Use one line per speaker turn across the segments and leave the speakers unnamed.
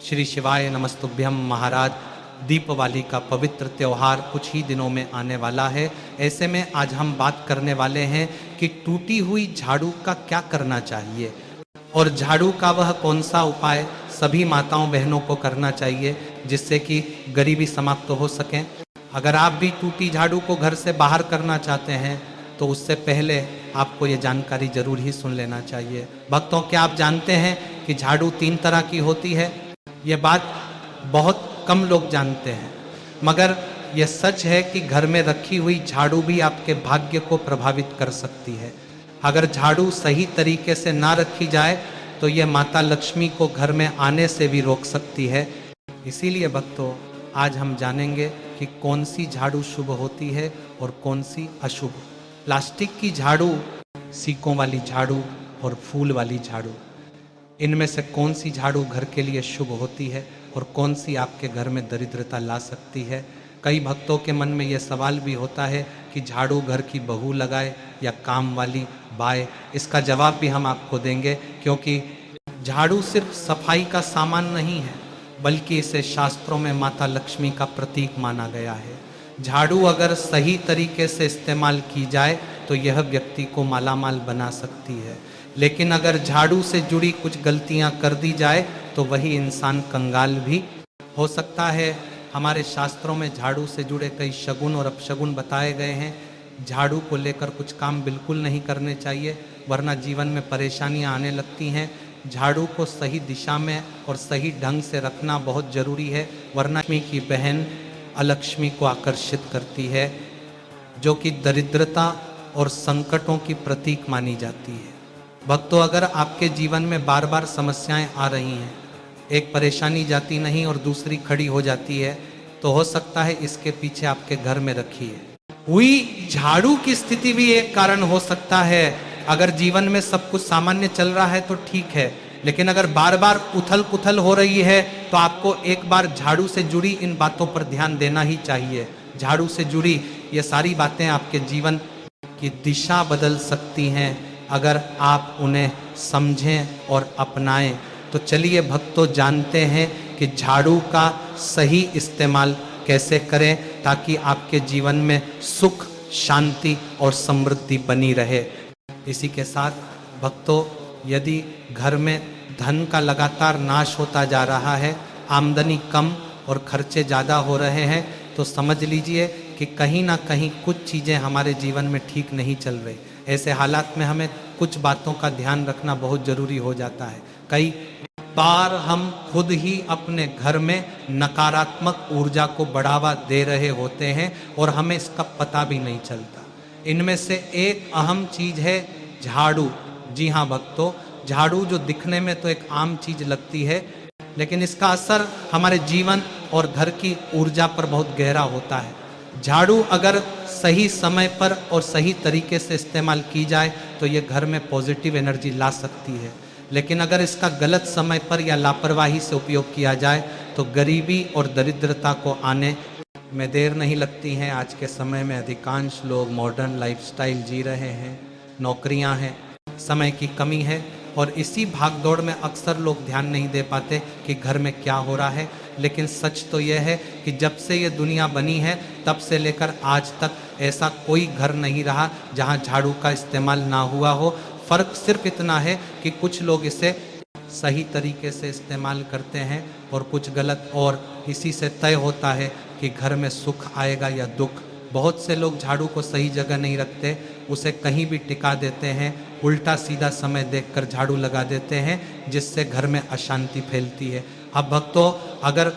श्री शिवाय नमस्तुभ्यम महाराज। दीपावली का पवित्र त्यौहार कुछ ही दिनों में आने वाला है। ऐसे में आज हम बात करने वाले हैं कि टूटी हुई झाड़ू का क्या करना चाहिए और झाड़ू का वह कौन सा उपाय सभी माताओं बहनों को करना चाहिए जिससे कि गरीबी समाप्त हो सके। अगर आप भी टूटी झाड़ू को घर से बाहर करना चाहते हैं तो उससे पहले आपको ये जानकारी जरूर ही सुन लेना चाहिए। भक्तों, क्या आप जानते हैं कि झाड़ू 3 तरह की होती है? ये बात बहुत कम लोग जानते हैं, मगर यह सच है कि घर में रखी हुई झाड़ू भी आपके भाग्य को प्रभावित कर सकती है। अगर झाड़ू सही तरीके से ना रखी जाए तो यह माता लक्ष्मी को घर में आने से भी रोक सकती है। इसीलिए भक्तों, आज हम जानेंगे कि कौन सी झाड़ू शुभ होती है और कौन सी अशुभ। प्लास्टिक की झाड़ू, सीकों वाली झाड़ू और फूल वाली झाड़ू, इनमें से कौन सी झाड़ू घर के लिए शुभ होती है और कौन सी आपके घर में दरिद्रता ला सकती है। कई भक्तों के मन में यह सवाल भी होता है कि झाड़ू घर की बहू लगाए या काम वाली बाए। इसका जवाब भी हम आपको देंगे, क्योंकि झाड़ू सिर्फ सफाई का सामान नहीं है बल्कि इसे शास्त्रों में माता लक्ष्मी का प्रतीक माना गया है। झाड़ू अगर सही तरीके से इस्तेमाल की जाए तो यह व्यक्ति को मालामाल बना सकती है, लेकिन अगर झाड़ू से जुड़ी कुछ गलतियां कर दी जाए तो वही इंसान कंगाल भी हो सकता है। हमारे शास्त्रों में झाड़ू से जुड़े कई शगुन और अपशगुन बताए गए हैं। झाड़ू को लेकर कुछ काम बिल्कुल नहीं करने चाहिए, वरना जीवन में परेशानियां आने लगती हैं। झाड़ू को सही दिशा में और सही ढंग से रखना बहुत जरूरी है, वरना लक्ष्मी की बहन अलक्ष्मी को आकर्षित करती है, जो कि दरिद्रता और संकटों की प्रतीक मानी जाती है। भक्तों, अगर आपके जीवन में बार बार समस्याएं आ रही हैं, एक परेशानी जाती नहीं और दूसरी खड़ी हो जाती है, तो हो सकता है इसके पीछे आपके घर में रखी हुई झाड़ू की स्थिति भी एक कारण हो सकता है। अगर जीवन में सब कुछ सामान्य चल रहा है तो ठीक है, लेकिन अगर बार बार उथल पुथल हो रही है तो आपको एक बार झाड़ू से जुड़ी इन बातों पर ध्यान देना ही चाहिए। झाड़ू से जुड़ी ये सारी बातें आपके जीवन की दिशा बदल सकती हैं अगर आप उन्हें समझें और अपनाएं। तो चलिए भक्तों, जानते हैं कि झाड़ू का सही इस्तेमाल कैसे करें ताकि आपके जीवन में सुख, शांति और समृद्धि बनी रहे। इसी के साथ भक्तों, यदि घर में धन का लगातार नाश होता जा रहा है, आमदनी कम और खर्चे ज़्यादा हो रहे हैं, तो समझ लीजिए कि कहीं ना कहीं कुछ चीज़ें हमारे जीवन में ठीक नहीं चल रही। ऐसे हालात में हमें कुछ बातों का ध्यान रखना बहुत ज़रूरी हो जाता है। कई बार हम खुद ही अपने घर में नकारात्मक ऊर्जा को बढ़ावा दे रहे होते हैं और हमें इसका पता भी नहीं चलता। इनमें से एक अहम चीज़ है झाड़ू। जी हाँ भक्तों, झाड़ू जो दिखने में तो एक आम चीज़ लगती है, लेकिन इसका असर हमारे जीवन और घर की ऊर्जा पर बहुत गहरा होता है। झाड़ू अगर सही समय पर और सही तरीके से इस्तेमाल की जाए तो ये घर में पॉजिटिव एनर्जी ला सकती है, लेकिन अगर इसका गलत समय पर या लापरवाही से उपयोग किया जाए तो गरीबी और दरिद्रता को आने में देर नहीं लगती है। आज के समय में अधिकांश लोग मॉडर्न लाइफस्टाइल जी रहे हैं, नौकरियां हैं, समय की कमी है और इसी भागदौड़ में अक्सर लोग ध्यान नहीं दे पाते कि घर में क्या हो रहा है। लेकिन सच तो यह है कि जब से ये दुनिया बनी है तब से लेकर आज तक ऐसा कोई घर नहीं रहा जहां झाड़ू का इस्तेमाल ना हुआ हो। फ़र्क सिर्फ इतना है कि कुछ लोग इसे सही तरीके से इस्तेमाल करते हैं और कुछ गलत, और इसी से तय होता है कि घर में सुख आएगा या दुख। बहुत से लोग झाड़ू को सही जगह नहीं रखते, उसे कहीं भी टिका देते हैं, उल्टा सीधा समय देखकर झाड़ू लगा देते हैं, जिससे घर में अशांति फैलती है। अब भक्तों, अगर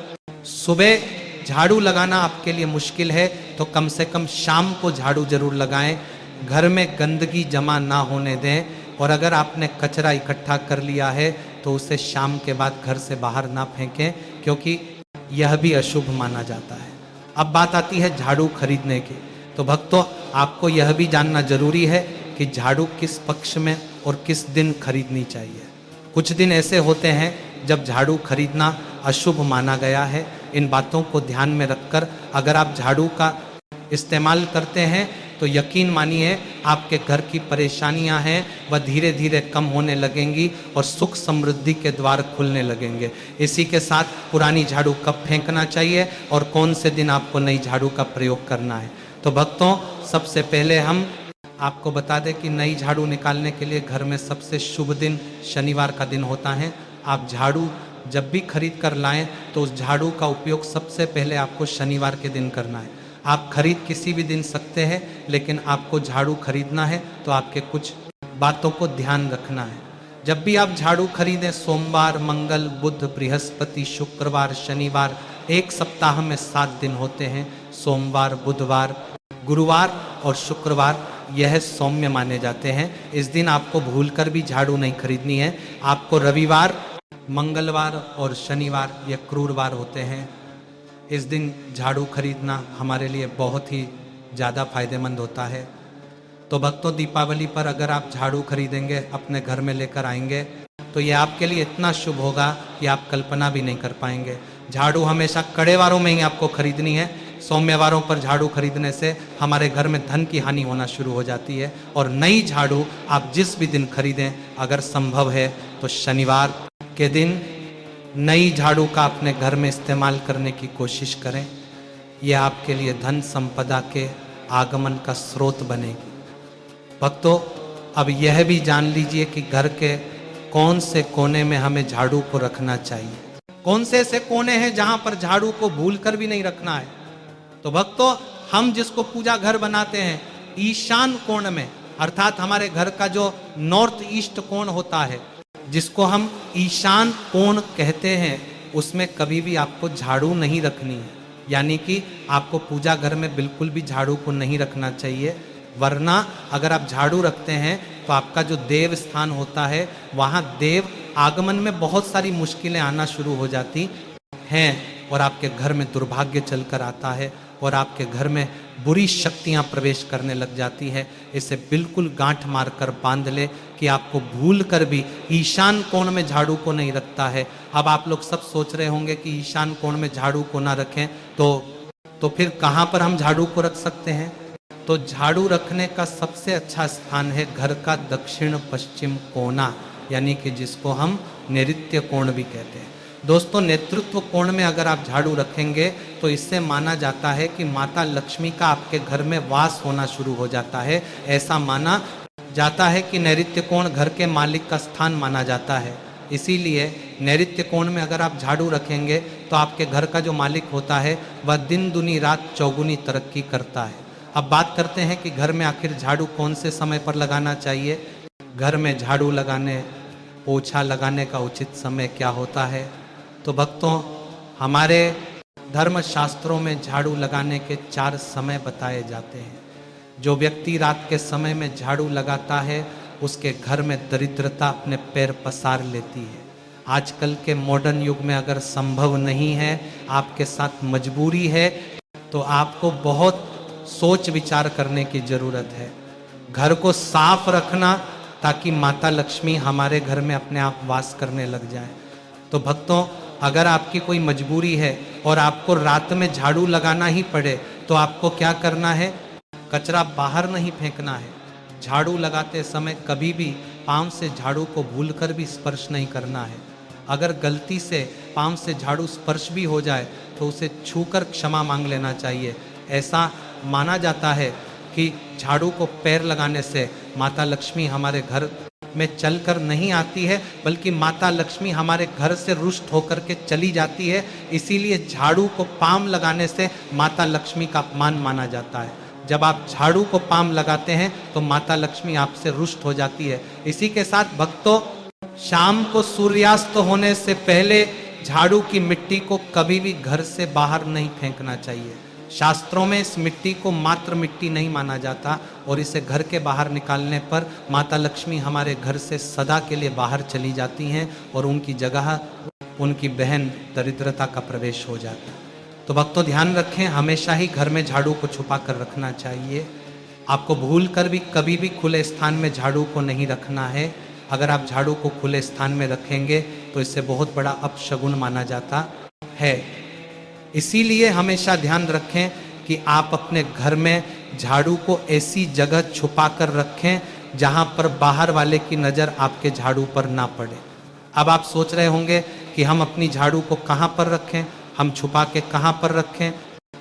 सुबह झाड़ू लगाना आपके लिए मुश्किल है तो कम से कम शाम को झाड़ू जरूर लगाएं। घर में गंदगी जमा ना होने दें, और अगर आपने कचरा इकट्ठा कर लिया है तो उसे शाम के बाद घर से बाहर ना फेंकें, क्योंकि यह भी अशुभ माना जाता है। अब बात आती है झाड़ू खरीदने की। तो भक्तों, आपको यह भी जानना जरूरी है कि झाड़ू किस पक्ष में और किस दिन खरीदनी चाहिए। कुछ दिन ऐसे होते हैं जब झाड़ू खरीदना अशुभ माना गया है। इन बातों को ध्यान में रखकर अगर आप झाड़ू का इस्तेमाल करते हैं तो यकीन मानिए आपके घर की परेशानियां हैं वह धीरे धीरे कम होने लगेंगी और सुख समृद्धि के द्वार खुलने लगेंगे। इसी के साथ पुरानी झाड़ू कब फेंकना चाहिए और कौन से दिन आपको नई झाड़ू का प्रयोग करना है। तो भक्तों, सबसे पहले हम आपको बता दें कि नई झाड़ू निकालने के लिए घर में सबसे शुभ दिन शनिवार का दिन होता है। आप झाड़ू जब भी खरीद कर लाएं तो उस झाड़ू का उपयोग सबसे पहले आपको शनिवार के दिन करना है। आप खरीद किसी भी दिन सकते हैं, लेकिन आपको झाड़ू खरीदना है तो आपके कुछ बातों को ध्यान रखना है। जब भी आप झाड़ू खरीदें, सोमवार, मंगल, बुध, बृहस्पति, शुक्रवार, शनिवार, एक सप्ताह में 7 दिन होते हैं। सोमवार, बुधवार, गुरुवार और शुक्रवार यह सौम्य माने जाते हैं। इस दिन आपको भूलकर भी झाड़ू नहीं खरीदनी है। आपको रविवार, मंगलवार और शनिवार ये क्रूरवार होते हैं। इस दिन झाड़ू खरीदना हमारे लिए बहुत ही ज़्यादा फायदेमंद होता है। तो भक्तों, दीपावली पर अगर आप झाड़ू खरीदेंगे, अपने घर में लेकर आएंगे, तो ये आपके लिए इतना शुभ होगा कि आप कल्पना भी नहीं कर पाएंगे। झाड़ू हमेशा कड़े वारों में ही आपको खरीदनी है। सोमवारों पर झाड़ू खरीदने से हमारे घर में धन की हानि होना शुरू हो जाती है। और नई झाड़ू आप जिस भी दिन खरीदें, अगर संभव है तो शनिवार के दिन नई झाड़ू का अपने घर में इस्तेमाल करने की कोशिश करें। यह आपके लिए धन संपदा के आगमन का स्रोत बनेगी। भक्तों, अब यह भी जान लीजिए कि घर के कौन से कोने में हमें झाड़ू को रखना चाहिए। कौन से ऐसे कोने हैं जहां पर झाड़ू को भूलकर भी नहीं रखना है। तो भक्तों, हम जिसको पूजा घर बनाते हैं, ईशान कोण में, अर्थात हमारे घर का जो नॉर्थ ईस्ट कोण होता है, जिसको हम ईशान कोण कहते हैं, उसमें कभी भी आपको झाड़ू नहीं रखनी है। यानी कि आपको पूजा घर में बिल्कुल भी झाड़ू को नहीं रखना चाहिए। वरना अगर आप झाड़ू रखते हैं तो आपका जो देव स्थान होता है, वहाँ देव आगमन में बहुत सारी मुश्किलें आना शुरू हो जाती हैं और आपके घर में दुर्भाग्य चलकर आता है और आपके घर में बुरी शक्तियां प्रवेश करने लग जाती है। इसे बिल्कुल गांठ मारकर बांध ले कि आपको भूल कर भी ईशान कोण में झाड़ू को नहीं रखता है। अब आप लोग सब सोच रहे होंगे कि ईशान कोण में झाड़ू को ना रखें तो फिर कहाँ पर हम झाड़ू को रख सकते हैं। तो झाड़ू रखने का सबसे अच्छा स्थान है घर का दक्षिण पश्चिम कोना, यानी कि जिसको हम नैऋत्य कोण भी कहते हैं। दोस्तों, नेतृत्व कोण में अगर आप झाड़ू रखेंगे तो इससे माना जाता है कि माता लक्ष्मी का आपके घर में वास होना शुरू हो जाता है। ऐसा माना जाता है कि नैऋत्य कोण घर के मालिक का स्थान माना जाता है। इसीलिए नैऋत्य कोण में अगर आप झाड़ू रखेंगे तो आपके घर का जो मालिक होता है वह दिन दुनी रात चौगुनी तरक्की करता है। अब बात करते हैं कि घर में आखिर झाड़ू कौन से समय पर लगाना चाहिए। घर में झाड़ू लगाने, पोछा लगाने का उचित समय क्या होता है। तो भक्तों, हमारे धर्म शास्त्रों में झाड़ू लगाने के 4 समय बताए जाते हैं। जो व्यक्ति रात के समय में झाड़ू लगाता है उसके घर में दरिद्रता अपने पैर पसार लेती है। आजकल के मॉडर्न युग में अगर संभव नहीं है, आपके साथ मजबूरी है, तो आपको बहुत सोच विचार करने की जरूरत है। घर को साफ रखना ताकि माता लक्ष्मी हमारे घर में अपने आप वास करने लग जाए। तो भक्तों, अगर आपकी कोई मजबूरी है और आपको रात में झाड़ू लगाना ही पड़े तो आपको क्या करना है, कचरा बाहर नहीं फेंकना है। झाड़ू लगाते समय कभी भी पांव से झाड़ू को भूलकर भी स्पर्श नहीं करना है। अगर गलती से पांव से झाड़ू स्पर्श भी हो जाए तो उसे छूकर क्षमा मांग लेना चाहिए। ऐसा माना जाता है कि झाड़ू को पैर लगाने से माता लक्ष्मी हमारे घर में चलकर नहीं आती है, बल्कि माता लक्ष्मी हमारे घर से रुष्ट होकर के चली जाती है। इसीलिए झाड़ू को पाम लगाने से माता लक्ष्मी का अपमान माना जाता है। जब आप झाड़ू को पाम लगाते हैं तो माता लक्ष्मी आपसे रुष्ट हो जाती है। इसी के साथ भक्तों, शाम को सूर्यास्त होने से पहले झाड़ू की मिट्टी को कभी भी घर से बाहर नहीं फेंकना चाहिए। शास्त्रों में इस मिट्टी को मात्र मिट्टी नहीं माना जाता और इसे घर के बाहर निकालने पर माता लक्ष्मी हमारे घर से सदा के लिए बाहर चली जाती हैं और उनकी जगह उनकी बहन दरिद्रता का प्रवेश हो जाता है। तो भक्तों, ध्यान रखें, हमेशा ही घर में झाड़ू को छुपा कर रखना चाहिए। आपको भूल कर भी कभी भी खुले स्थान में झाड़ू को नहीं रखना है। अगर आप झाड़ू को खुले स्थान में रखेंगे तो इससे बहुत बड़ा अपशगुन माना जाता है। इसीलिए हमेशा ध्यान रखें कि आप अपने घर में झाड़ू को ऐसी जगह छुपा कर रखें जहां पर बाहर वाले की नज़र आपके झाड़ू पर ना पड़े। अब आप सोच रहे होंगे कि हम अपनी झाड़ू को कहाँ पर रखें, हम छुपा के कहाँ पर रखें।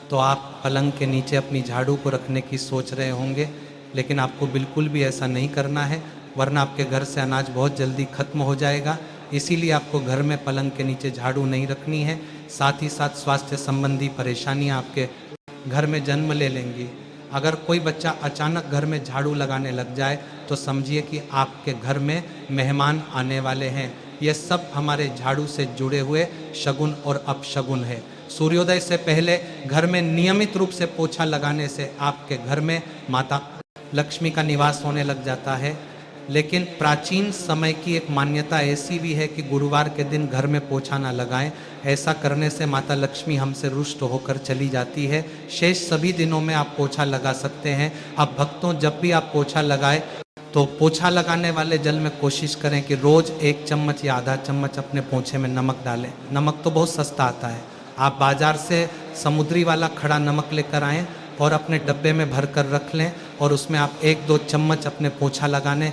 तो आप पलंग के नीचे अपनी झाड़ू को रखने की सोच रहे होंगे, लेकिन आपको बिल्कुल भी ऐसा नहीं करना है, वरना आपके घर से अनाज बहुत जल्दी खत्म हो जाएगा। इसीलिए आपको घर में पलंग के नीचे झाड़ू नहीं रखनी है। साथ ही साथ स्वास्थ्य संबंधी परेशानियां आपके घर में जन्म ले लेंगी। अगर कोई बच्चा अचानक घर में झाड़ू लगाने लग जाए तो समझिए कि आपके घर में मेहमान आने वाले हैं। ये सब हमारे झाड़ू से जुड़े हुए शगुन और अपशगुन है। सूर्योदय से पहले घर में नियमित रूप से पोछा लगाने से आपके घर में माता लक्ष्मी का निवास होने लग जाता है। लेकिन प्राचीन समय की एक मान्यता ऐसी भी है कि गुरुवार के दिन घर में पोछा ना लगाएं। ऐसा करने से माता लक्ष्मी हमसे रुष्ट होकर चली जाती है। शेष सभी दिनों में आप पोछा लगा सकते हैं। अब भक्तों, जब भी आप पोछा लगाएं तो पोछा लगाने वाले जल में कोशिश करें कि रोज 1 चम्मच या आधा चम्मच अपने पोछे में नमक डालें। नमक तो बहुत सस्ता आता है, आप बाजार से समुद्री वाला खड़ा नमक लेकर आएँ और अपने डब्बे में भर कर रख लें और उसमें आप 1-2 चम्मच अपने पोछा लगाने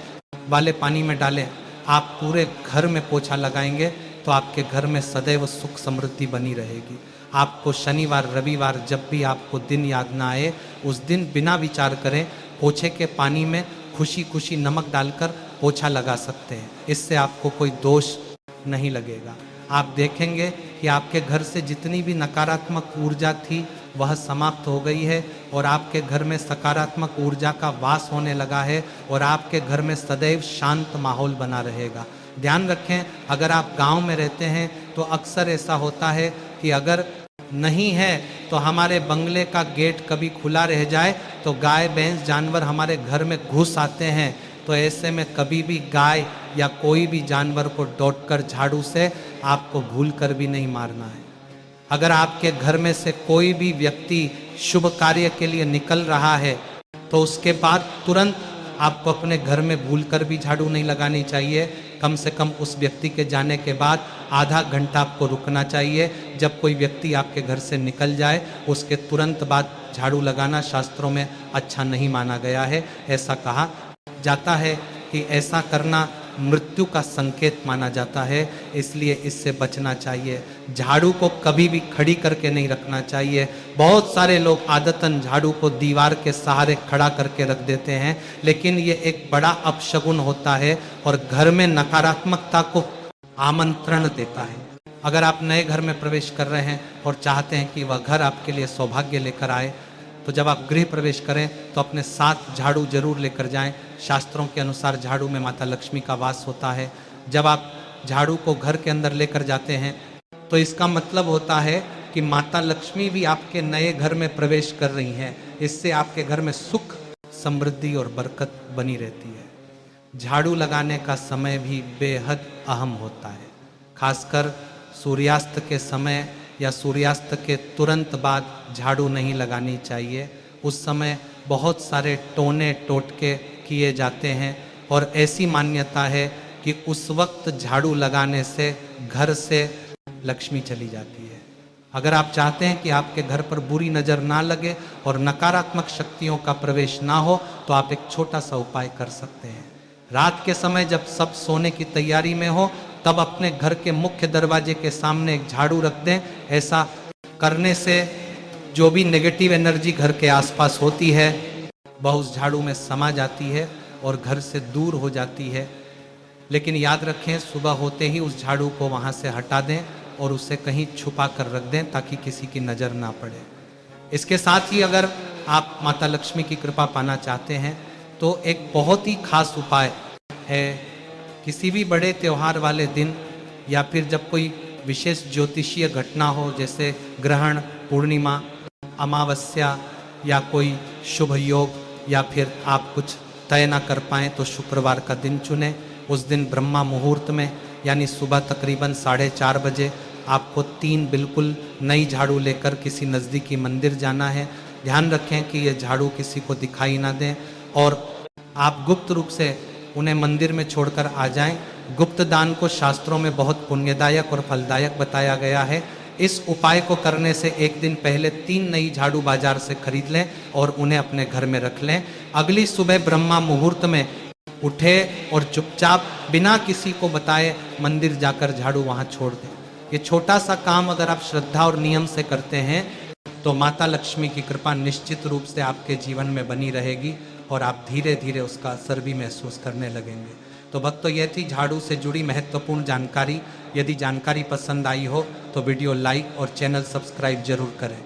वाले पानी में डालें। आप पूरे घर में पोछा लगाएंगे तो आपके घर में सदैव सुख समृद्धि बनी रहेगी। आपको शनिवार रविवार जब भी आपको दिन याद ना आए, उस दिन बिना विचार करें पोछे के पानी में खुशी खुशी नमक डालकर पोछा लगा सकते हैं। इससे आपको कोई दोष नहीं लगेगा। आप देखेंगे कि आपके घर से जितनी भी नकारात्मक ऊर्जा थी वह समाप्त हो गई है और आपके घर में सकारात्मक ऊर्जा का वास होने लगा है और आपके घर में सदैव शांत माहौल बना रहेगा। ध्यान रखें, अगर आप गांव में रहते हैं तो अक्सर ऐसा होता है कि अगर नहीं है तो हमारे बंगले का गेट कभी खुला रह जाए तो गाय भैंस जानवर हमारे घर में घुस आते हैं। तो ऐसे में कभी भी गाय या कोई भी जानवर को डॉटकर झाड़ू से आपको भूल कर भी नहीं मारना है। अगर आपके घर में से कोई भी व्यक्ति शुभ कार्य के लिए निकल रहा है तो उसके बाद तुरंत आपको अपने घर में भूलकर भी झाड़ू नहीं लगानी चाहिए। कम से कम उस व्यक्ति के जाने के बाद आधा घंटा आपको रुकना चाहिए। जब कोई व्यक्ति आपके घर से निकल जाए उसके तुरंत बाद झाड़ू लगाना शास्त्रों में अच्छा नहीं माना गया है। ऐसा कहा जाता है कि ऐसा करना मृत्यु का संकेत माना जाता है, इसलिए इससे बचना चाहिए। झाड़ू को कभी भी खड़ी करके नहीं रखना चाहिए। बहुत सारे लोग आदतन झाड़ू को दीवार के सहारे खड़ा करके रख देते हैं, लेकिन ये एक बड़ा अपशगुन होता है और घर में नकारात्मकता को आमंत्रण देता है। अगर आप नए घर में प्रवेश कर रहे हैं और चाहते हैं कि वह घर आपके लिए सौभाग्य लेकर आए, तो जब आप गृह प्रवेश करें तो अपने साथ झाड़ू जरूर लेकर जाएं। शास्त्रों के अनुसार झाड़ू में माता लक्ष्मी का वास होता है। जब आप झाड़ू को घर के अंदर लेकर जाते हैं तो इसका मतलब होता है कि माता लक्ष्मी भी आपके नए घर में प्रवेश कर रही हैं। इससे आपके घर में सुख समृद्धि और बरकत बनी रहती है। झाड़ू लगाने का समय भी बेहद अहम होता है। खासकर सूर्यास्त के समय या सूर्यास्त के तुरंत बाद झाड़ू नहीं लगानी चाहिए। उस समय बहुत सारे टोने टोटके किए जाते हैं और ऐसी मान्यता है कि उस वक्त झाड़ू लगाने से घर से लक्ष्मी चली जाती है। अगर आप चाहते हैं कि आपके घर पर बुरी नज़र ना लगे और नकारात्मक शक्तियों का प्रवेश ना हो तो आप एक छोटा सा उपाय कर सकते हैं। रात के समय जब सब सोने की तैयारी में हो तब अपने घर के मुख्य दरवाजे के सामने एक झाड़ू रख दें। ऐसा करने से जो भी नेगेटिव एनर्जी घर के आसपास होती है वह उस झाड़ू में समा जाती है और घर से दूर हो जाती है। लेकिन याद रखें, सुबह होते ही उस झाड़ू को वहाँ से हटा दें और उसे कहीं छुपा कर रख दें ताकि किसी की नज़र ना पड़े। इसके साथ ही अगर आप माता लक्ष्मी की कृपा पाना चाहते हैं तो एक बहुत ही खास उपाय है। किसी भी बड़े त्यौहार वाले दिन या फिर जब कोई विशेष ज्योतिषीय घटना हो, जैसे ग्रहण, पूर्णिमा, अमावस्या या कोई शुभ योग, या फिर आप कुछ तय ना कर पाएँ तो शुक्रवार का दिन चुनें। उस दिन ब्रह्मा मुहूर्त में यानी सुबह तकरीबन 4:30 बजे आपको 3 बिल्कुल नई झाड़ू लेकर किसी नज़दीकी मंदिर जाना है। ध्यान रखें कि ये झाड़ू किसी को दिखाई ना दें और आप गुप्त रूप से उन्हें मंदिर में छोड़कर आ जाएं। गुप्त दान को शास्त्रों में बहुत पुण्यदायक और फलदायक बताया गया है, इस उपाय को करने से एक दिन पहले 3 नई झाड़ू बाजार से खरीद लें और उन्हें अपने घर में रख लें। अगली सुबह ब्रह्मा मुहूर्त में उठे और चुपचाप बिना किसी को बताए मंदिर जाकर झाड़ू वहाँ छोड़ दें। ये छोटा सा काम अगर आप श्रद्धा और नियम से करते हैं तो माता लक्ष्मी की कृपा निश्चित रूप से आपके जीवन में बनी रहेगी और आप धीरे धीरे उसका असर भी महसूस करने लगेंगे। तो भक्तों, यह थी झाड़ू से जुड़ी महत्वपूर्ण जानकारी। यदि जानकारी पसंद आई हो तो वीडियो लाइक और चैनल सब्सक्राइब जरूर करें।